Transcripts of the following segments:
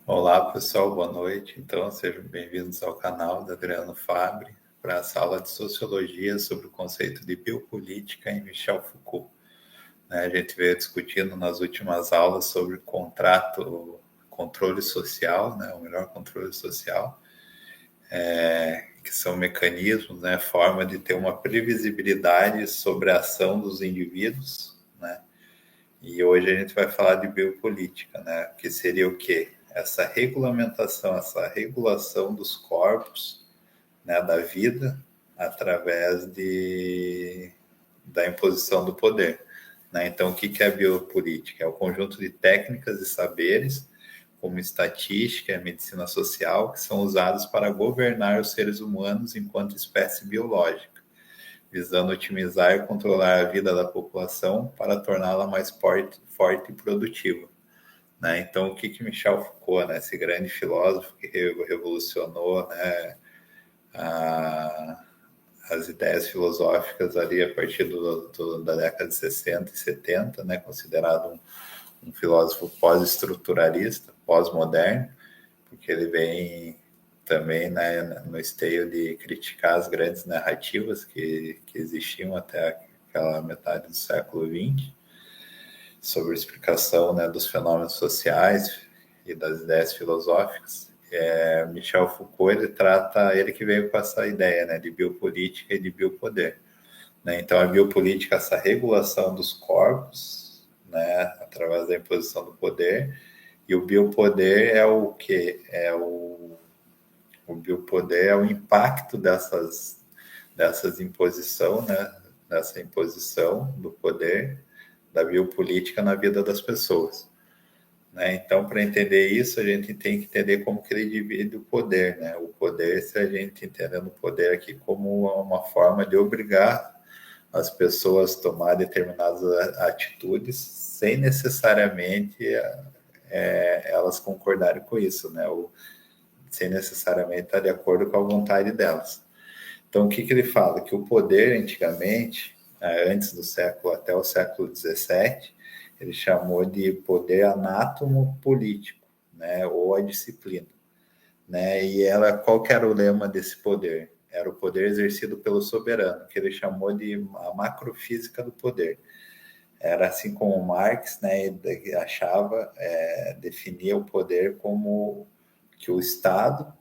Olá, pessoal, boa noite. Então, sejam bem-vindos ao canal da Adriano Fabre para essa aula de Sociologia sobre o conceito de biopolítica em Michel Foucault. A gente veio discutindo nas últimas aulas sobre controle social, o melhor controle social, que são mecanismos, forma de ter uma previsibilidade sobre a ação dos indivíduos, E hoje a gente vai falar de biopolítica, que seria o quê? Essa regulamentação, essa regulação dos corpos, da vida, através da imposição do poder. Então, o que é a biopolítica? É o conjunto de técnicas e saberes, como estatística e medicina social, que são usados para governar os seres humanos enquanto espécie biológica, visando otimizar e controlar a vida da população para torná-la mais forte e produtiva. Então, o que Michel Foucault, esse grande filósofo que revolucionou as ideias filosóficas ali a partir da década de 60 e 70, considerado um filósofo pós-estruturalista, pós-moderno, porque ele vem também no esteio de criticar as grandes narrativas que existiam até aquela metade do século XX, sobre a explicação dos fenômenos sociais e das ideias filosóficas. Michel Foucault, ele que veio com essa ideia de biopolítica e de biopoder. Então, a biopolítica é essa regulação dos corpos, através da imposição do poder, e o biopoder é o quê? O biopoder é o impacto dessa imposição, dessa imposição do poder, da biopolítica na vida das pessoas. Então, para entender isso, a gente tem que entender como que ele divide o poder. O poder, se a gente entendendo o poder aqui como uma forma de obrigar as pessoas a tomar determinadas atitudes sem necessariamente elas concordarem com isso, ou sem necessariamente estar de acordo com a vontade delas. Então, o que ele fala? Que o poder, antigamente, antes do século, até o século XVII, ele chamou de poder anátomo político, ou a disciplina. E qual que era o lema desse poder? Era o poder exercido pelo soberano, que ele chamou de a macrofísica do poder. Era assim como Marx, achava, definia o poder como que o Estado,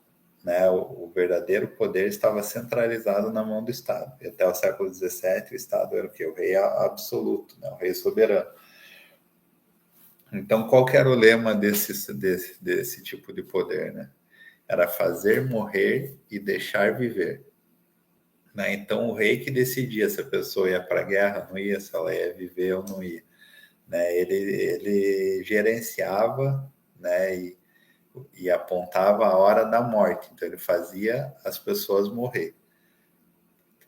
o verdadeiro poder estava centralizado na mão do Estado. E até o século XVII, o Estado era o quê? O rei absoluto, o rei soberano. Então, qual que era o lema desse tipo de poder? Era fazer morrer e deixar viver. Então, o rei que decidia se a pessoa ia para a guerra, não ia, se ela ia viver ou não ia. Ele gerenciava, e apontava a hora da morte. Então, ele fazia as pessoas morrer.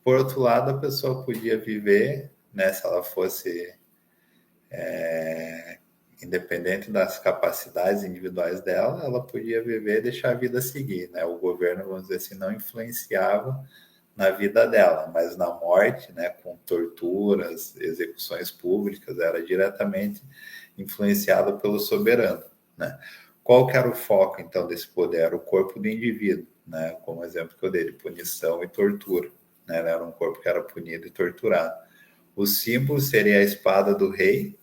Por outro lado, a pessoa podia viver, se ela fosse independente das capacidades individuais dela, ela podia viver e deixar a vida seguir. O governo, vamos dizer assim, não influenciava na vida dela, mas na morte, com torturas, execuções públicas, era diretamente influenciada pelo soberano. Qual que era o foco, então, desse poder? Era o corpo do indivíduo, como exemplo que eu dei, de punição e tortura. Era um corpo que era punido e torturado. O símbolo seria a espada do rei,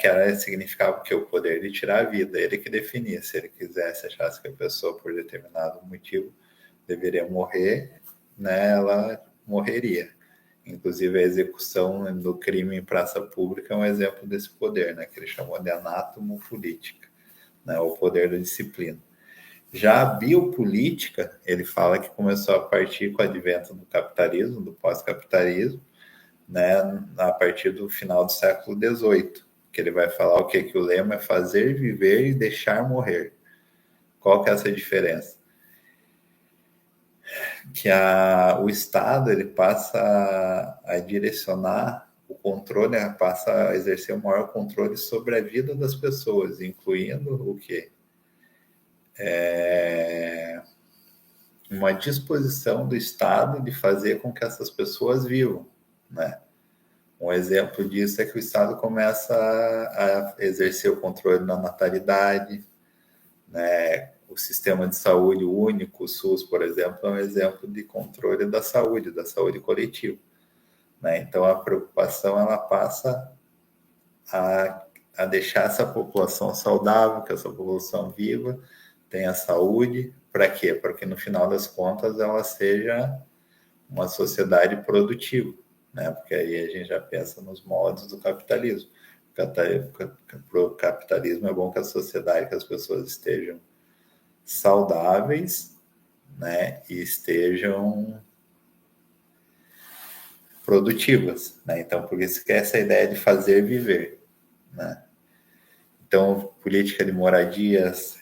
que significava que o poder de tirar a vida, ele que definia. Se ele quisesse, achasse que a pessoa, por determinado motivo, deveria morrer, ela morreria. Inclusive, a execução do crime em praça pública é um exemplo desse poder, que ele chamou de anátomo política, o poder da disciplina. Já a biopolítica, ele fala que começou a partir com o advento do capitalismo, do pós-capitalismo, a partir do final do século XVIII, que ele vai falar o quê? Que o lema é fazer viver e deixar morrer. Qual que é essa diferença? Que o Estado ele passa a direcionar o controle, passa a exercer o maior controle sobre a vida das pessoas, incluindo o quê? Uma disposição do Estado de fazer com que essas pessoas vivam, Um exemplo disso é que o Estado começa a exercer o controle da natalidade, né? O sistema de saúde único, o SUS, por exemplo, é um exemplo de controle da saúde coletiva, né? Então, a preocupação ela passa a deixar essa população saudável, que essa população viva, tenha saúde, para quê? Para que no final das contas ela seja uma sociedade produtiva, né? Porque aí a gente já pensa nos moldes do capitalismo. Para o capitalismo é bom que a sociedade, que as pessoas estejam saudáveis, né? E estejam produtivas, né? Então, por isso que é essa ideia de fazer viver, né? Então, política de moradias,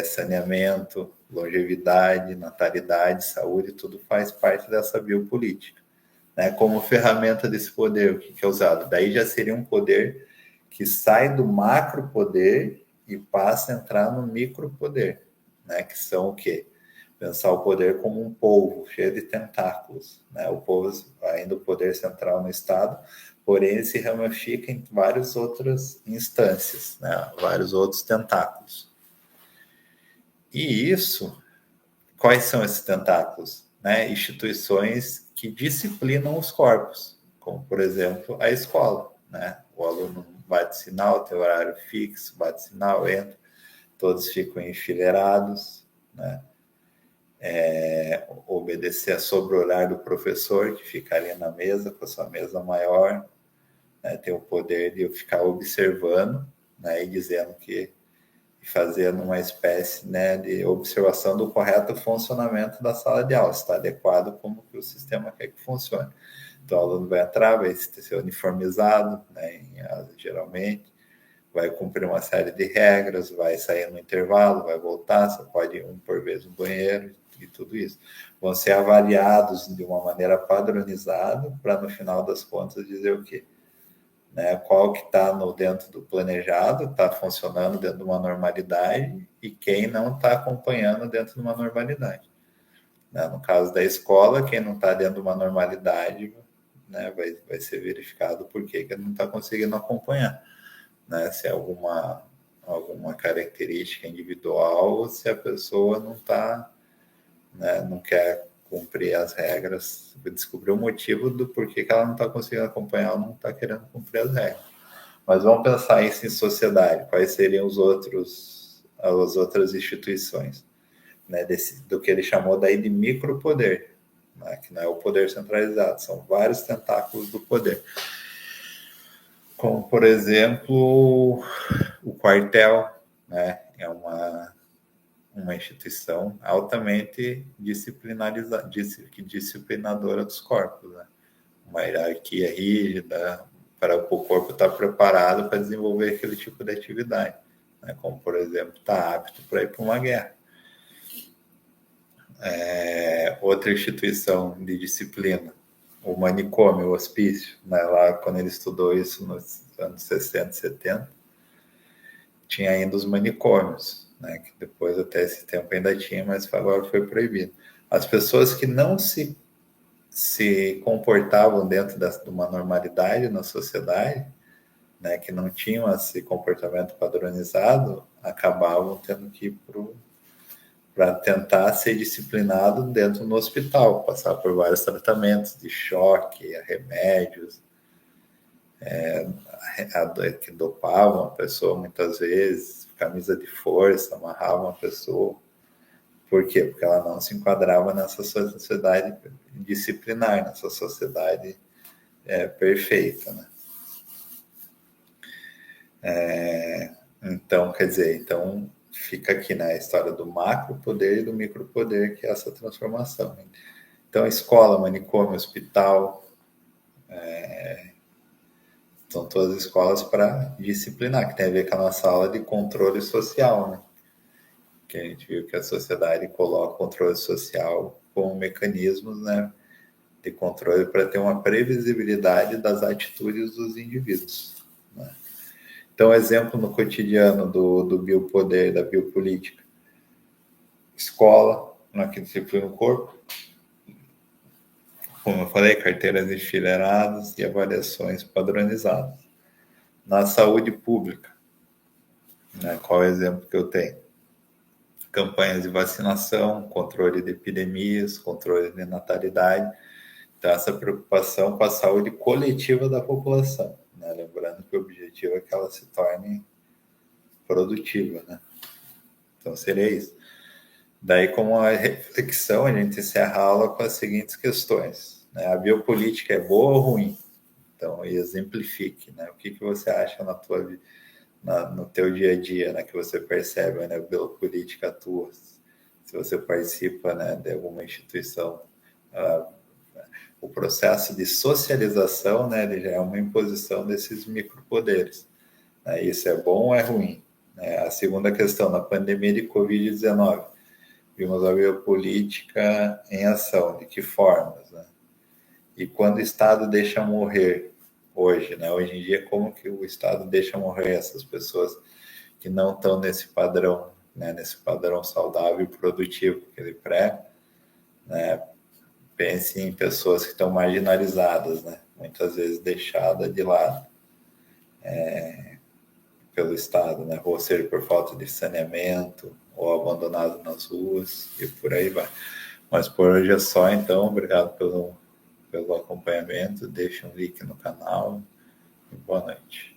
saneamento, longevidade, natalidade, saúde, tudo faz parte dessa biopolítica, né? Como ferramenta desse poder, o que é usado? Daí já seria um poder que sai do macro poder e passa a entrar no micro poder, né? Que são o quê? Pensar o poder como um polvo cheio de tentáculos, né? O polvo, ainda o poder central no Estado, porém ele se ramifica em várias outras instâncias, né? Vários outros tentáculos. E isso, quais são esses tentáculos? Né? Instituições que disciplinam os corpos, como, por exemplo, a escola, né? O aluno bate sinal, tem horário fixo, bate sinal, entra, todos ficam enfileirados, né? Obedecer a sobre-olhar do professor, que ficaria na mesa, com a sua mesa maior, né? Tem o poder de ficar observando, né? E dizendo que, fazendo uma espécie, né, de observação do correto funcionamento da sala de aula, se está adequado como que o sistema quer que funcione. Então, o aluno vai entrar, vai ser uniformizado, né, geralmente, vai cumprir uma série de regras, vai sair no intervalo, vai voltar, só pode ir um por vez no banheiro e tudo isso. Vão ser avaliados de uma maneira padronizada para, no final das contas, dizer o quê? Né, qual que está dentro do planejado, está funcionando dentro de uma normalidade e quem não está acompanhando dentro de uma normalidade. Né? No caso da escola, quem não está dentro de uma normalidade, né, vai ser verificado porque que não está conseguindo acompanhar. Né? Se é alguma característica individual, ou se a pessoa não está, né, não quer cumprir as regras, descobrir o motivo do porquê que ela não está conseguindo acompanhar ou não está querendo cumprir as regras. Mas vamos pensar isso em sociedade, quais seriam as outras instituições, né, do que ele chamou daí de micropoder, né, que não é o poder centralizado, são vários tentáculos do poder. Como, por exemplo, o quartel, né, é uma instituição altamente disciplinadora dos corpos, né? Uma hierarquia rígida para o corpo estar preparado para desenvolver aquele tipo de atividade, né? Como, por exemplo, estar apto para ir para uma guerra. Outra instituição de disciplina, o manicômio, o hospício, né? Lá, quando ele estudou isso nos anos 60, 70, tinha ainda os manicômios, né, que depois até esse tempo ainda tinha, mas agora foi proibido. As pessoas que não se comportavam dentro de uma normalidade na sociedade, né, que não tinham esse comportamento padronizado, acabavam tendo que ir para tentar ser disciplinado dentro do hospital, passar por vários tratamentos de choque, remédios, que dopavam a pessoa muitas vezes, camisa de força, amarravam a pessoa. Por quê? Porque ela não se enquadrava nessa sociedade disciplinar, nessa sociedade perfeita, né? Então, quer dizer, então fica aqui na história do macro poder e do micro poder, que é essa transformação. Então, escola, manicômio, hospital, são todas escolas para disciplinar, que tem a ver com a nossa aula de controle social, né? Que a gente viu que a sociedade coloca o controle social como mecanismos, né, de controle para ter uma previsibilidade das atitudes dos indivíduos, né? Então, exemplo no cotidiano do biopoder, da biopolítica. Escola, na que disciplina o corpo, como eu falei, carteiras enfileiradas e avaliações padronizadas. Na saúde pública, né, qual é o exemplo que eu tenho? campanhas de vacinação, controle de epidemias, controle de natalidade. Então, essa preocupação com a saúde coletiva da população, né? Lembrando que o objetivo é que ela se torne produtiva, né? Então, seria isso. Daí, como a reflexão, a gente encerra a aula com as seguintes questões, né? A biopolítica é boa ou ruim? Então, exemplifique, né? O que você acha no teu dia a dia, né? Que você percebe, né? A biopolítica atua, se você participa, né? De alguma instituição. O processo de socialização, né? Ele já é uma imposição desses micropoderes. Né? Isso é bom ou é ruim? Né? A segunda questão, na pandemia de Covid-19, vimos a biopolítica em ação, de que formas, né? E quando o Estado deixa morrer hoje, né? Hoje em dia, como que o Estado deixa morrer essas pessoas que não estão nesse padrão, né? Nesse padrão saudável e produtivo que ele prega, né? Pense em pessoas que estão marginalizadas, né? Muitas vezes deixadas de lado pelo Estado, né? Ou seja, por falta de saneamento, ou abandonado nas ruas, e por aí vai. Mas por hoje é só, então. Obrigado pelo acompanhamento. Deixe um like no canal e boa noite.